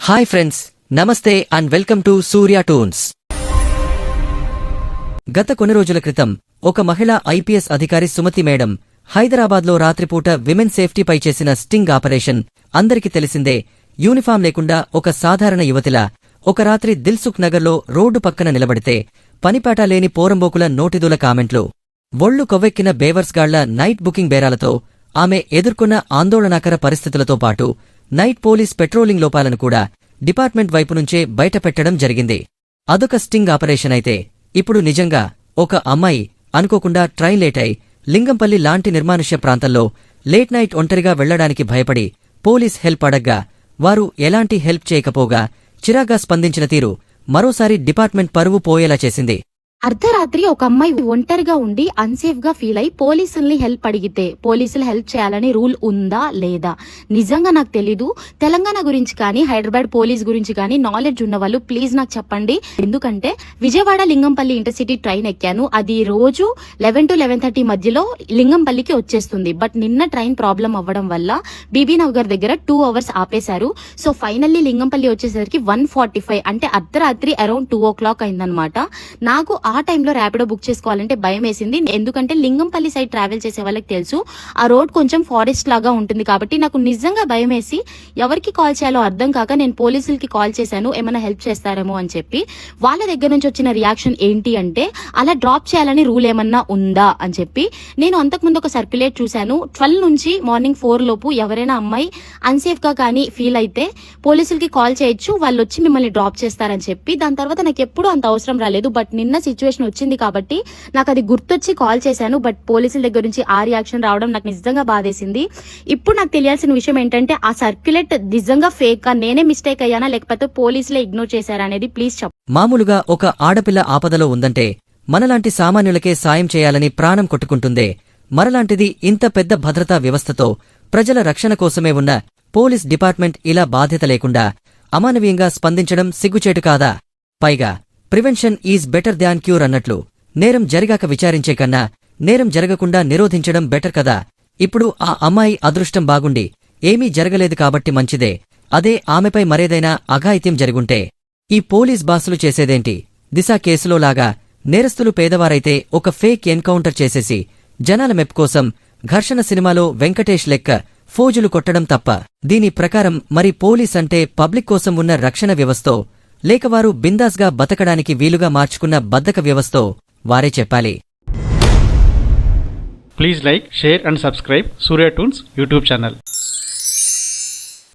Hi friends, నమస్తే and welcome to Surya tunes. గత కొన్ని రోజుల క్రితం ఒక మహిళా ఐపీఎస్ అధికారి సుమతి మేడం హైదరాబాద్లో రాత్రిపూట విమెన్ సేఫ్టీపై చేసిన స్టింగ్ ఆపరేషన్ అందరికీ తెలిసిందే. యూనిఫామ్ లేకుండా ఒక సాధారణ యువతిలా ఒక రాత్రి దిల్సుఖ్ నగర్లో రోడ్డు పక్కన నిలబడితే పనిపాట లేని పోరంబోకుల నోటిదూల కామెంట్లు, ఒళ్లు కొవ్వెక్కిన బేవర్స్గాళ్ల నైట్ బుకింగ్ బేరాలతో ఆమె ఎదుర్కొన్న ఆందోళనకర పరిస్థితులతో పాటు నైట్ పోలీస్ పెట్రోలింగ్ లోపాలను కూడా డిపార్ట్మెంట్ వైపు నుంచే బయటపెట్టడం జరిగింది. అదొక స్టింగ్ ఆపరేషన్ అయితే, ఇప్పుడు నిజంగా ఒక అమ్మాయి అనుకోకుండా ట్రైన్ లేట్ అయి లింగంపల్లి లాంటి నిర్మానుష్య ప్రాంతంలో లేట్ నైట్ ఒంటరిగా వెళ్లడానికి భయపడి పోలీస్ హెల్ప్ అడగ్గా వారు ఎలాంటి హెల్ప్ చేయకపోగా చిరాగ్గా స్పందించిన తీరు మరోసారి డిపార్ట్మెంట్ పరువు పోయేలా చేసింది. అర్ధరాత్రి ఒక అమ్మాయి ఒంటరిగా ఉండి అన్సేఫ్ గా ఫీల్ అయి పోలీసుల్ని హెల్ప్ అడిగితే పోలీసులు హెల్ప్ చేయాలని రూల్ ఉందా లేదా నిజంగా నాకు తెలీదు. తెలంగాణ గురించి కానీ హైదరాబాద్ పోలీస్ గురించి కానీ నాలెడ్జ్ ఉన్న వాళ్ళు ప్లీజ్ నాకు చెప్పండి. ఎందుకంటే విజయవాడ లింగంపల్లి ఇంటర్సిటీ ట్రైన్ ఎక్కాను. అది రోజు 11 to 11:30 మధ్యలో లింగంపల్లికి వచ్చేస్తుంది. బట్ నిన్న ట్రైన్ ప్రాబ్లం అవ్వడం వల్ల బీబీ నగర్ దగ్గర 2 hours ఆపేశారు. సో ఫైనల్లీ లింగంపల్లి వచ్చేసరికి 1:45 అంటే అర్ధరాత్రి అరౌండ్ 2 o'clock అయిందనమాట. నాకు ఆ టైంలో ర్యాపిడో బుక్ చేసుకోవాలంటే భయం వేసింది. ఎందుకంటే లింగంపల్లి సైడ్ ట్రావెల్ చేసే వాళ్ళకి తెలుసు ఆ రోడ్ కొంచెం ఫారెస్ట్ లాగా ఉంటుంది. కాబట్టి నాకు నిజంగా భయం వేసి ఎవరికి కాల్ చేయాలో అర్థం కాక నేను పోలీసులకి కాల్ చేశాను, ఏమైనా హెల్ప్ చేస్తారేమో అని చెప్పి. వాళ్ళ దగ్గర నుంచి వచ్చిన రియాక్షన్ ఏంటి అంటే, అలా డ్రాప్ చేయాలని రూల్ ఏమన్నా ఉందా అని చెప్పి. నేను అంతకుముందు ఒక సర్క్యులేట్ చూశాను, 12 నుంచి మార్నింగ్ 4 లోపు ఎవరైనా అమ్మాయి అన్సేఫ్ గా కానీ ఫీల్ అయితే పోలీసులకి కాల్ చేయొచ్చు, వాళ్ళు వచ్చి మిమ్మల్ని డ్రాప్ చేస్తారని చెప్పి. దాని తర్వాత నాకు ఎప్పుడు అంత అవసరం రాలేదు. బట్ నిన్న సిచ్యువేషన్ వచ్చింది కాబట్టి నాకు అది గుర్తొచ్చి కాల్ చేశాను. బట్ పోలీసుల దగ్గర నుంచి ఆ రియాక్షన్ రావడం నాకు నిజంగా బాధేసింది. ఇప్పుడు నాకు తెలియాల్సిన విషయం ఏంటంటే, ఆ సర్క్యులేట్ నిజంగా ఫేక్ గా నేనే మిస్టేక్ అయ్యానా లేకపోతే పోలీసులే ఇగ్నోర్ చేశారా అనేది ప్లీజ్ చెప్పు. మామూలుగా ఒక ఆడపిల్ల ఆపదలో ఉందంటే మనలాంటి సామాన్యులకే సాయం చేయాలని ప్రాణం కొట్టుకుంటుందే. మరలాంటిది ఇంత పెద్ద భద్రతా వ్యవస్థతో ప్రజల రక్షణ కోసమే ఉన్న పోలీస్ డిపార్ట్మెంట్ ఇలా బాధ్యత లేకుండా అమానవీయంగా స్పందించడం సిగ్గుచేటు కాదా? పైగా prevention is better than cure అన్నట్లు నేరం జరిగాక విచారించే కన్నా నేరం జరగకుండా నిరోధించడం బెటర్ కదా. ఇప్పుడు ఆ అమ్మాయి అదృష్టం బాగుండి ఏమీ జరగలేదు కాబట్టి మంచిదే. అదే ఆమెపై మరేదైనా అఘాయిత్యం జరుగుంటే ఈ పోలీస్ బాసులు చేసేదేంటి? దిశ కేసులో లాగా నేరస్తులు పేదవారైతే ఒక ఫేక్ ఎన్కౌంటర్ చేసేసి జనాల మెప్ కోసం ఘర్షణ సినిమాలో వెంకటేష్ లెక్క ఫోజులు కొట్టడం తప్ప. దీని ప్రకారం మరి పోలీస్ అంటే పబ్లిక్ కోసం ఉన్న రక్షణ వ్యవస్థో లేక వారు బిందాస్గా బతకడానికి వీలుగా మార్చుకున్న బద్ధక వ్యవస్థో వారే చెప్పాలి. Please like, share and subscribe Surya tunes YouTube channel.